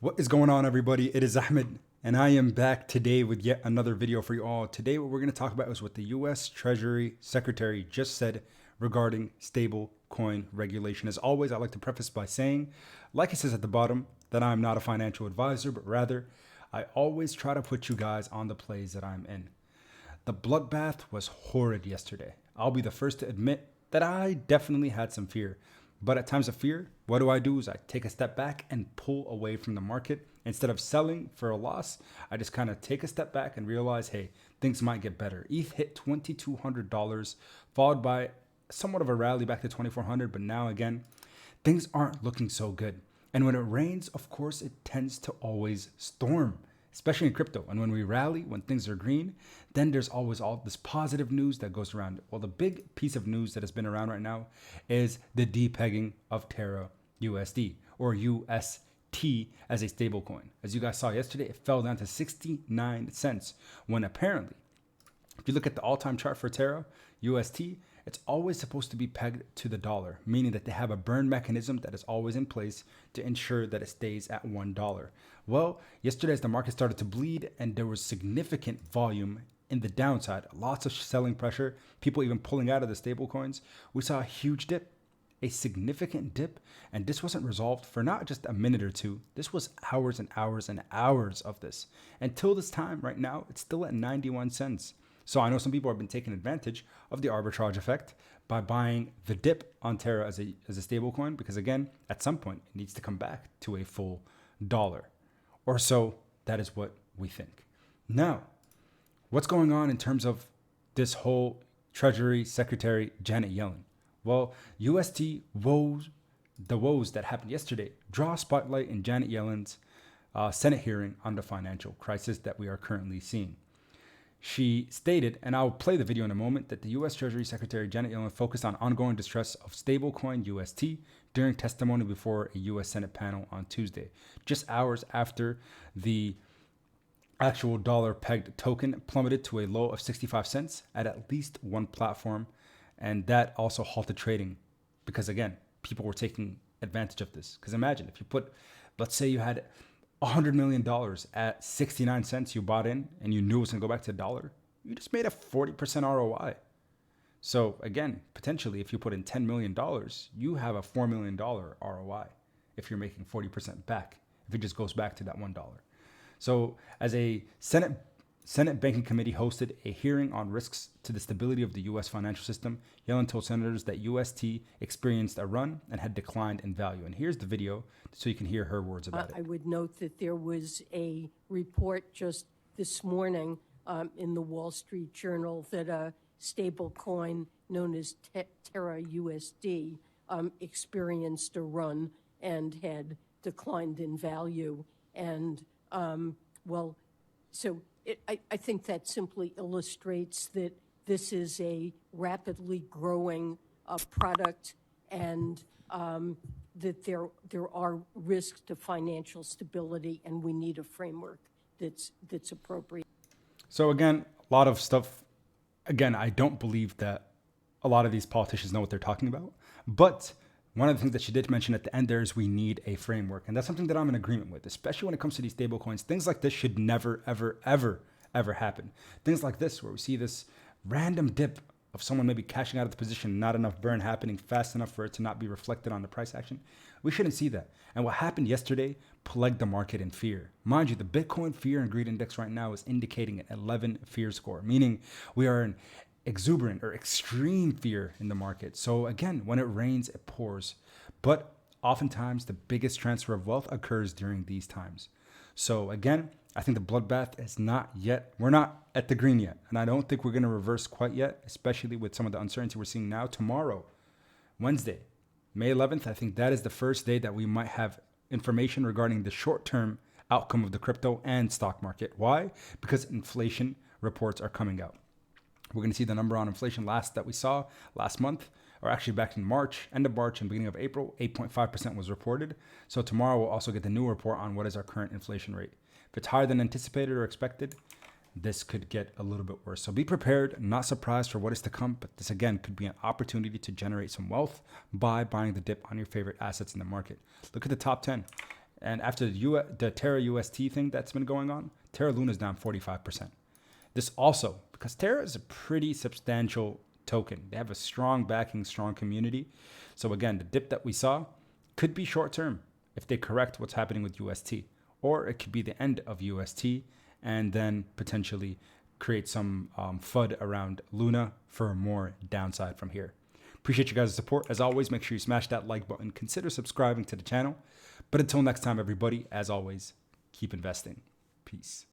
What is going on, everybody? It is Ahmed, and I am back today with yet another video for you all. Today, what we're going to talk about is what the U.S. Treasury Secretary just said regarding stable coin regulation. As always, I like to preface by saying, like it says at the bottom, that I'm not a financial advisor, but rather, I always try to put you guys on the plays that I'm in. The bloodbath was horrid yesterday. I'll be the first to admit that I definitely had some fear. But at times of fear, what do? Is I take a step back and pull away from the market. Instead of selling for a loss, I just kind of take a step back and realize, hey, things might get better. ETH hit $2,200, followed by somewhat of a rally back to 2,400. But now again, things aren't looking so good. And when it rains, of course, it tends to always storm, especially in crypto. And when we rally, when things are green, then there's always all this positive news that goes around it. Well, the big piece of news that has been around right now is the depegging of Terra USD, or UST, as a stablecoin. As you guys saw yesterday, it fell down to 69 cents when apparently, if you look at the all-time chart for Terra UST, it's always supposed to be pegged to the dollar, meaning that they have a burn mechanism that is always in place to ensure that it stays at $1. Well, yesterday as the market started to bleed and there was significant volume in the downside, lots of selling pressure, people even pulling out of the stable coins, we saw a huge dip, a significant dip, and this wasn't resolved for not just a minute or two. This was hours and hours and hours of this. Until this time, right now, it's still at 91 cents. So I know some people have been taking advantage of the arbitrage effect by buying the dip on Terra as a stable coin, because again, at some point, it needs to come back to a full dollar. Or so that is what we think. Now, what's going on in terms of this whole Treasury Secretary Janet Yellen? Well, UST woes, the woes that happened yesterday, draw a spotlight in Janet Yellen's Senate hearing on the financial crisis that we are currently seeing. She stated, and I'll play the video in a moment, that the U.S. Treasury Secretary Janet Yellen focused on ongoing distress of stablecoin UST during testimony before a U.S. Senate panel on Tuesday, just hours after the actual dollar-pegged token plummeted to a low of 65 cents at least one platform, and that also halted trading because, again, people were taking advantage of this. Because imagine if you put, let's say you had $100 million at 69 cents you bought in and you knew it was going to go back to $1, you just made a 40% ROI. So again, potentially if you put in $10 million, you have a $4 million ROI if you're making 40% back, if it just goes back to that $1. So as a Senate Banking Committee hosted a hearing on risks to the stability of the U.S. financial system, Yellen told senators that UST experienced a run and had declined in value. And here's the video so you can hear her words about it. I would note that there was a report just this morning in the Wall Street Journal that a stable coin known as Terra USD experienced a run and had declined in value. And, I think that simply illustrates that this is a rapidly growing product and that there are risks to financial stability, and we need a framework that's appropriate. So again, a lot of stuff. Again, I don't believe that a lot of these politicians know what they're talking about. But one of the things that she did mention at the end there is we need a framework. And that's something that I'm in agreement with, especially when it comes to these stable coins. Things like this should never, ever, ever, ever happen. Things like this, where we see this random dip of someone maybe cashing out of the position, not enough burn happening fast enough for it to not be reflected on the price action. We shouldn't see that. And what happened yesterday plagued the market in fear. Mind you, the Bitcoin Fear and Greed Index right now is indicating an 11 fear score, meaning we are in exuberant or extreme fear in the market. So again, when it rains, it pours. But oftentimes the biggest transfer of wealth occurs during these times. So again, I think the bloodbath is not yet, we're not at the green yet. And I don't think we're going to reverse quite yet, especially with some of the uncertainty we're seeing now. Tomorrow, Wednesday, May 11th, I think that is the first day that we might have information regarding the short-term outcome of the crypto and stock market. Why? Because inflation reports are coming out. We're going to see the number on inflation that we saw last month, or actually back in March, end of March and beginning of April, 8.5% was reported. So tomorrow we'll also get the new report on what is our current inflation rate. If it's higher than anticipated or expected, this could get a little bit worse. So be prepared, not surprised for what is to come, but this again could be an opportunity to generate some wealth by buying the dip on your favorite assets in the market. Look at the top 10. And after the Terra UST thing that's been going on, Terra Luna is down 45%. This also, because Terra is a pretty substantial token. They have a strong backing, strong community. So again, the dip that we saw could be short term if they correct what's happening with UST. Or it could be the end of UST and then potentially create some FUD around Luna for more downside from here. Appreciate you guys' support. As always, make sure you smash that like button. Consider subscribing to the channel. But until next time, everybody, as always, keep investing. Peace.